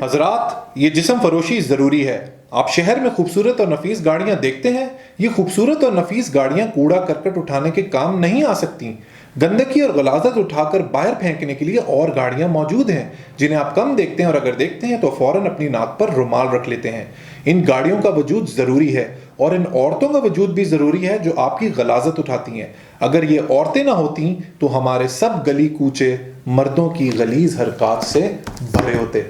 हजरात, ये जिस्म फरोशी जरूरी है। आप शहर में खूबसूरत और नफीस गाड़ियां देखते हैं। ये खूबसूरत और नफीस गाड़ियां कूड़ा करकट उठाने के काम नहीं आ सकती। गंदगी और गलाजत उठाकर बाहर फेंकने के लिए और गाड़ियां मौजूद हैं जिन्हें आप कम देखते हैं, और अगर देखते हैं तो फौरन अपनी नाक पर रुमाल रख लेते हैं। इन गाड़ियों का वजूद जरूरी है और इन औरतों का वजूद भी जरूरी है जो आपकी गलाजत उठाती हैं। अगर ये औरतें ना होती तो हमारे सब गली कूचे मर्दों की गलीज हरकत से भरे होते।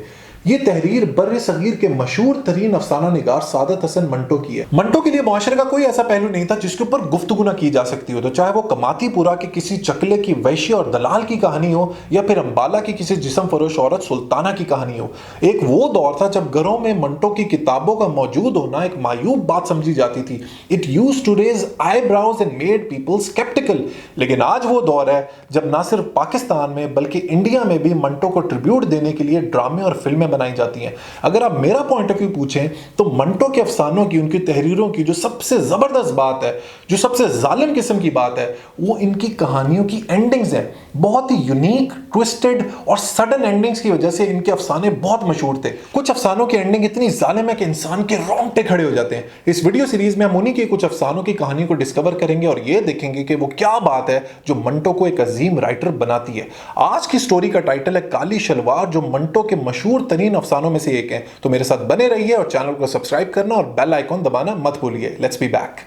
ये तहरीर बर्रे सगीर के मशहूर तरीन अफसाना निगार सादत हसन मंटो की है। मंटो के लिए मुआशरे का कोई ऐसा पहलू नहीं था जिसके ऊपर गुफ्तगू ना की जा सकती हो, तो चाहे वो कमातीपुरा के किसी चकले की वैश्य और दलाल की कहानी हो या फिर अंबाला की किसी जिस्म फरोश औरत सुल्ताना की कहानी हो। एक वो दौर था जब घरों में मंटो की किताबों का मौजूद होना एक मायूब बात समझी जाती थी। It used to raise eyebrows and made people sceptical. लेकिन आज वो दौर है जब ना सिर्फ पाकिस्तान में बल्कि इंडिया में भी मंटो को ट्रिब्यूट देने के लिए ड्रामे और फिल्में बनाई जाती हैं। अगर आप मेरा पॉइंट ऑफ व्यू पूछें तो मंटो के अफसानों की, उनकी तहरीरों की जो सबसे जबरदस्त बात है, जो सबसे जालिम किस्म की बात है, वो इनकी कहानियों की एंडिंग्स हैं। बहुत ही यूनिक, ट्विस्टेड और सडन एंडिंग्स की वजह से इनके अफसाने बहुत मशहूर थे। कुछ अफसानों की एंडिंग इतनी जालिम है कि इंसान के रोंगटे खड़े हो जाते हैं। इस वीडियो सीरीज में हम उन्हीं के कुछ अफसानों की कहानी को डिस्कवर करेंगे और ये देखेंगे कि वो क्या बात है जो मंटो को एक अजीम राइटर बनाती है। आज की स्टोरी का टाइटल है काली शलवार, जो मंटो के मशहूर तरीन अफसानों में से एक है। तो मेरे साथ बने रहिए और चैनल को सब्सक्राइब करना और बेल आइकॉन दबाना मत भूलिए। Let's be back.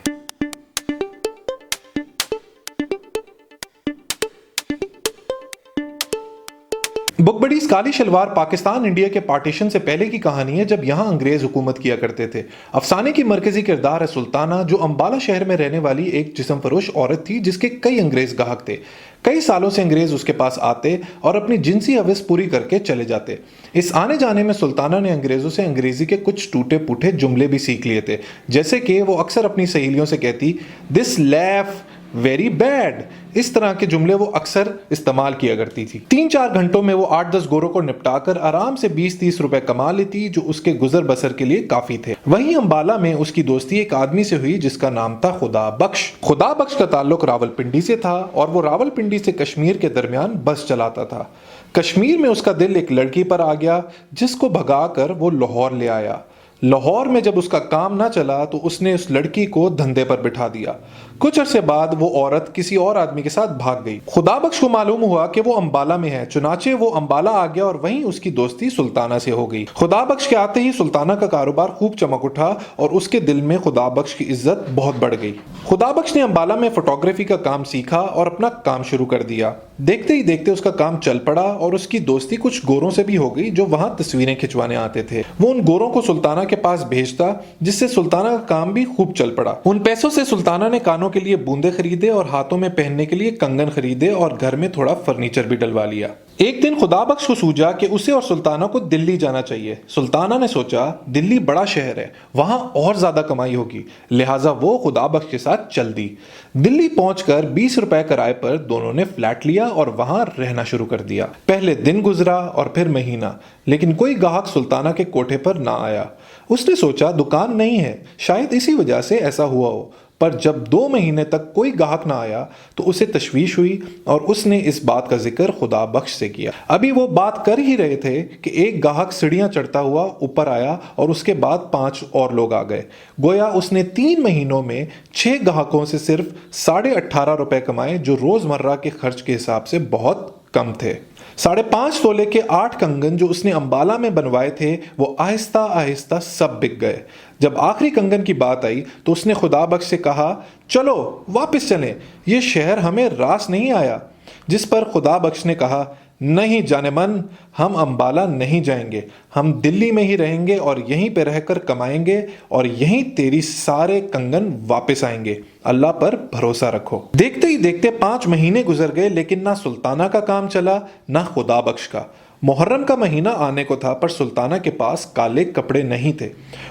Book buddies काली शलवार पाकिस्तान इंडिया के पार्टीशन से पहले की कहानी है, जब यहां अंग्रेज हुकूमत किया करते थे। अफसाने की मरकजी किरदार है सुल्ताना, जो अंबाला शहर में रहने वाली एक जिस्म फरोश औरत थी जिसके कई अंग्रेज गाहक थे। कई सालों से अंग्रेज उसके पास आते और अपनी जिनसी हवस पूरी करके चले जाते। इस आने जाने में सुल्ताना ने अंग्रेजों से अंग्रेजी के कुछ टूटे फूटे जुमले भी सीख लिए थे, जैसे कि वो अक्सर अपनी सहेलियों से कहती, दिस लैफ वेरी बैड। इस तरह के जुमले वो अक्सर इस्तेमाल किया करती थी। 3-4 घंटों में वो 8-10 गोरों को निपटाकर आराम से 20-30 रुपए कमा लेती, जो उसके गुजर बसर के लिए काफी थे। वहीं अंबाला में उसकी दोस्ती एक आदमी से हुई जिसका नाम था खुदा बख्श। खुदा बख्श का ताल्लुक रावलपिंडी से था और वो रावलपिंडी से कश्मीर के दरमियान बस चलाता था। कश्मीर में उसका दिल एक लड़की पर आ गया जिसको भगाकर वो लाहौर ले आया। लाहौर में जब उसका काम ना चला तो उसने उस लड़की को धंधे पर बिठा दिया। कुछ अरसे बाद वो औरत किसी और आदमी के साथ भाग गई। खुदा बख्श को मालूम हुआ कि वो अंबाला में है, चुनाचे वो अंबाला आ गया और वहीं उसकी दोस्ती सुल्ताना से हो गई। खुदा बख्श के आते ही सुल्ताना का कारोबार खूब चमक उठा और उसके दिल में खुदा बख्श की इज्जत बहुत बढ़ गई। खुदा बख्श ने अंबाला में फोटोग्राफी का काम सीखा और अपना काम शुरू कर दिया। देखते ही देखते उसका काम चल पड़ा और उसकी दोस्ती कुछ गोरों से भी हो गई जो वहां तस्वीरें खिंचवाने आते थे। वो उन गोरों को सुल्ताना के पास भेजता, जिससे सुल्ताना का काम भी खूब चल पड़ा। उन पैसों से सुल्ताना ने कानों के लिए बूंदे खरीदे और हाथों में पहनने के लिए कंगन खरीदे और घर में थोड़ा फर्नीचर भी डलवा लिया। एक दिन खुदा बख्श को सूझा कि उसे और सुल्ताना को दिल्ली जाना चाहिए। सुल्ताना ने सोचा दिल्ली बड़ा शहर है, वहां और ज्यादा कमाई होगी, लिहाजा वो खुदा बख्श के साथ चल दी। दिल्ली पहुंचकर 20 रुपए किराए पर दोनों ने फ्लैट लिया और वहां रहना शुरू कर दिया। पहले दिन गुजरा और फिर महीना, लेकिन कोई गाहक सुल्ताना के कोठे पर ना आया। उसने सोचा दुकान नहीं है, शायद इसी वजह से ऐसा हुआ हो। पर जब 2 महीने तक कोई गाहक ना आया तो उसे तशवीश हुई और उसने इस बात का जिक्र खुदा बख्श से किया। अभी वो बात कर ही रहे थे कि एक गाहक सीढ़ियां चढ़ता हुआ ऊपर आया और उसके बाद 5 और लोग आ गए। गोया उसने 3 महीनों में 6 गाहकों से सिर्फ 18.5 रुपए कमाए, जो रोजमर्रा के खर्च के हिसाब से बहुत कम थे। 5.5 तोले के 8 कंगन जो उसने अंबाला में बनवाए थे वो आहिस्ता आहिस्ता सब बिक गए। जब आखिरी कंगन की बात आई तो उसने खुदा बख्श से कहा, चलो वापस चलें, ये शहर हमें रास नहीं आया। जिस पर खुदा बख्श ने कहा, नहीं जाने मन, हम अंबाला नहीं जाएंगे, हम दिल्ली में ही रहेंगे और यहीं पे रहकर कमाएंगे और यहीं तेरी सारे कंगन वापस आएंगे। अल्लाह पर भरोसा रखो। देखते ही देखते 5 महीने गुजर गए, लेकिन ना सुल्ताना का काम चला ना खुदा बख्श का। मुहर्रम का महीना आने को था पर सुल्ताना के पास काले कपड़े नहीं थे।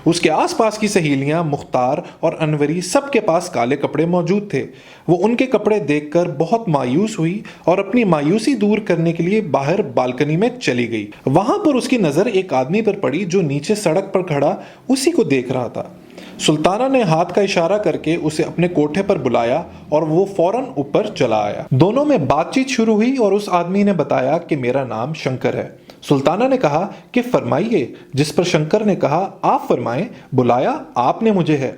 उसके आसपास की सहेलियां मुख्तार और अनवरी सबके पास काले कपड़े मौजूद थे। वो उनके कपड़े देखकर बहुत मायूस हुई और अपनी मायूसी दूर करने के लिए बाहर बालकनी में चली गई। वहां पर उसकी नजर एक आदमी पर पड़ी जो नीचे सड़क पर खड़ा उसी को देख रहा था। सुल्ताना ने हाथ का इशारा करके उसे अपने कोठे पर बुलाया और वो फौरन ऊपर चला आया। दोनों में बातचीत शुरू हुई और उस आदमी ने बताया कि मेरा नाम शंकर है। सुल्ताना ने कहा कि फरमाइए, जिस पर शंकर ने कहा आप फरमाएं, बुलाया आपने मुझे है।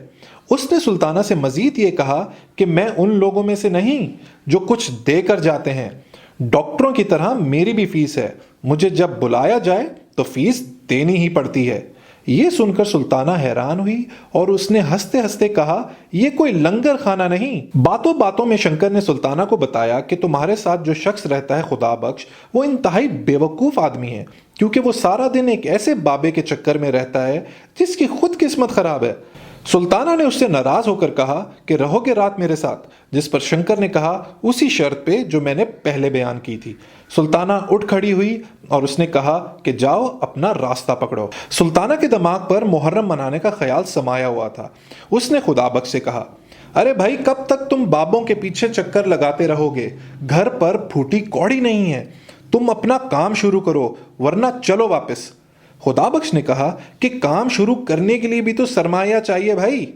उसने सुल्ताना से मजीद ये कहा कि मैं उन लोगों में से नहीं जो कुछ देकर जाते हैं। डॉक्टरों की तरह मेरी भी फीस है, मुझे जब बुलाया जाए तो फीस देनी ही पड़ती है। ये सुनकर सुल्ताना हैरान हुई और उसने हंसते हंसते कहा, यह कोई लंगर खाना नहीं। बातों बातों में शंकर ने सुल्ताना को बताया कि तुम्हारे साथ जो शख्स रहता है खुदा बख्श, वो इंतहाई बेवकूफ़ आदमी है, क्योंकि वो सारा दिन एक ऐसे बाबे के चक्कर में रहता है जिसकी खुद किस्मत खराब है। सुल्ताना ने उससे नाराज होकर कहा कि रहोगे रात मेरे साथ, जिस पर शंकर ने कहा उसी शर्त पे जो मैंने पहले बयान की थी। सुल्ताना उठ खड़ी हुई और उसने कहा कि जाओ अपना रास्ता पकड़ो। सुल्ताना के दिमाग पर मुहर्रम मनाने का ख्याल समाया हुआ था। उसने खुदाबख्श से कहा, अरे भाई, कब तक तुम बाबों के पीछे चक्कर लगाते रहोगे? घर पर फूटी कौड़ी नहीं है, तुम अपना काम शुरू करो वरना चलो वापस। खुदाबख्श ने कहा कि काम शुरू करने के लिए भी तो सरमाया चाहिए भाई,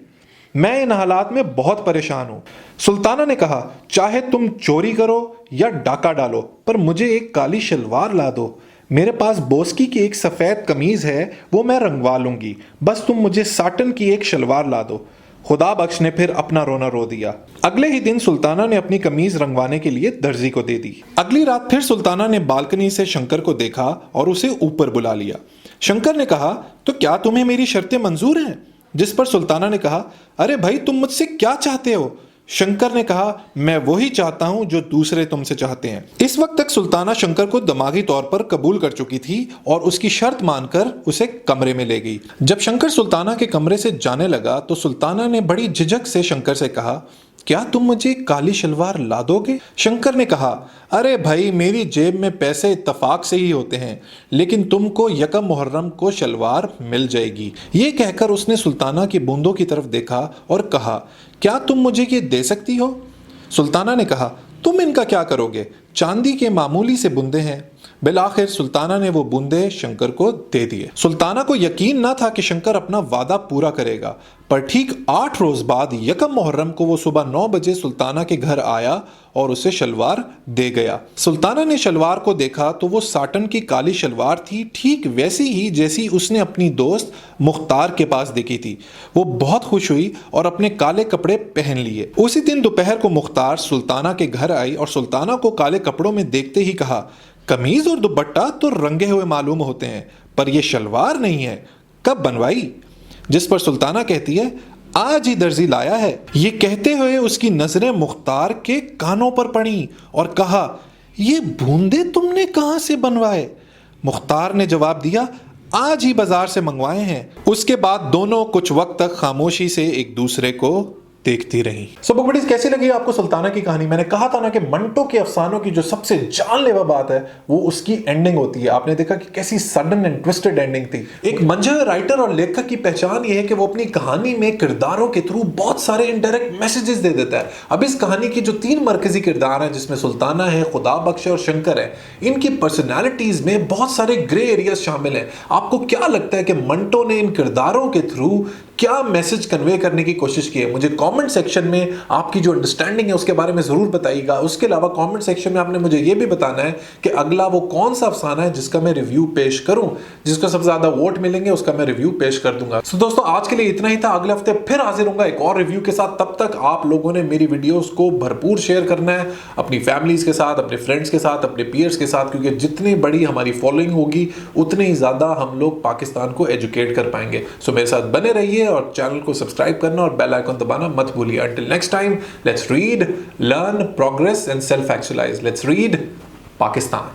मैं इन हालात में बहुत परेशान हूं। सुल्ताना ने कहा, चाहे तुम चोरी करो या डाका डालो, पर मुझे एक काली शलवार ला दो। मेरे पास बोस्की की एक सफेद कमीज है, वो मैं रंगवा लूंगी, बस तुम मुझे साटन की एक शलवार ला दो। खुदाबख्श ने फिर अपना रोना रो दिया। अगले ही दिन सुल्ताना ने अपनी कमीज रंगवाने के लिए दर्जी को दे दी। अगली रात फिर सुल्ताना ने बालकनी से शंकर को देखा और उसे ऊपर बुला लिया। शंकर ने कहा, तो क्या तुम्हें मेरी शर्तें मंजूर हैं? जिस पर सुल्ताना ने कहा, अरे भाई, तुम मुझसे क्या चाहते हो? शंकर ने कहा, मैं वही चाहता हूं जो दूसरे तुमसे चाहते हैं। इस वक्त तक सुल्ताना शंकर को दिमागी तौर पर कबूल कर चुकी थी और उसकी शर्त मानकर उसे कमरे में ले गई। जब शंकर सुल्ताना के कमरे से जाने लगा तो सुल्ताना ने बड़ी झिझक से शंकर से कहा, क्या तुम मुझे काली शलवार ला दोगे? शंकर ने कहा, अरे भाई, मेरी जेब में पैसे इत्तफाक से ही होते हैं, लेकिन तुमको यकम मुहर्रम को शलवार मिल जाएगी। ये कहकर उसने सुल्ताना की बूंदों की तरफ देखा और कहा, क्या तुम मुझे ये दे सकती हो? सुल्ताना ने कहा, तुम इनका क्या करोगे? चांदी के मामूली से बूंदे हैं। बिलाखिर सुल्ताना ने वो बूंदे शंकर को दे दिए। सुल्ताना को यकीन ना था कि शंकर अपना वादा पूरा करेगा, पर ठीक 8 रोज बाद यकम मुहर्रम को वो सुबह 9 बजे सुल्ताना के घर आया और उसे शलवार दे गया। सुल्ताना ने शलवार को देखा तो वो साटन की काली शलवार थी, ठीक वैसी ही जैसी उसने अपनी दोस्त मुख्तार के पास देखी थी। वो बहुत खुश हुई और अपने काले कपड़े पहन लिए। उसी दिन दोपहर को मुख्तार सुल्ताना के घर आई और सुल्ताना को काले कपड़ों में देखते ही कहा, कमीज और दुपट्टा तो रंगे हुए मालूम होते हैं, पर यह शलवार नहीं है, कब बनवाई? जिस पर सुल्ताना कहती है, आज ही दर्जी लाया है। ये कहते हुए उसकी नजरें मुख्तार के कानों पर पड़ी और कहा, ये बूंदे तुमने कहां से बनवाए? मुख्तार ने जवाब दिया, आज ही बाजार से मंगवाए हैं। उसके बाद दोनों कुछ वक्त तक खामोशी से एक दूसरे को देखती रही। सो बुक बडीज, कैसी लगी आपको सुल्ताना की कहानी? मैंने कहा था ना कि मंटो के अफसानों की जो सबसे जानलेवा बात है वो उसकी एंडिंग होती है। आपने देखा कि कैसी सडन एंड ट्विस्टेड एंडिंग थी। एक मंझे हुए राइटर और लेखक की पहचान ये है कि वो अपनी कहानी में किरदारों के थ्रू बहुत सारे इनडायरेक्ट मैसेजेस दे देता है। अब इस कहानी की जो 3 मरकजी किरदार हैं, जिसमें सुल्ताना है, खुदाबख्श और शंकर है, इनकी पर्सनैलिटीज में बहुत सारे ग्रे एरियाज शामिल हैं। आपको क्या लगता है कि मंटो ने इन किरदारों के थ्रू क्या मैसेज कन्वे करने की कोशिश की है? मुझे कमेंट सेक्शन में आपकी जो अंडरस्टैंडिंग है उसके बारे में जरूर बताइएगा। उसके अलावा कमेंट सेक्शन में आपने मुझे यह भी बताना है कि अगला वो कौन सा अफसाना है जिसका मैं रिव्यू पेश करूं, जिसको सबसे ज्यादा वोट मिलेंगे उसका मैं रिव्यू पेश कर दूंगा। सो दोस्तों, आज के लिए इतना ही था। अगले हफ्ते फिर हाजिर होऊंगा एक और रिव्यू के साथ। तब तक आप लोगों ने मेरी वीडियोस को भरपूर शेयर करना है अपनी फैमिलीज के साथ, अपने फ्रेंड्स के साथ, अपने पीयर्स के साथ, क्योंकि जितनी बड़ी हमारी फॉलोइंग होगी उतनी ही ज्यादा हम लोग पाकिस्तान को एजुकेट कर पाएंगे। सो मेरे साथ बने रहिए और चैनल को सब्सक्राइब करना और बेल आइकन दबाना मत भूलिए। Until next time, let's read, learn, progress and self-actualize. Let's read Pakistan.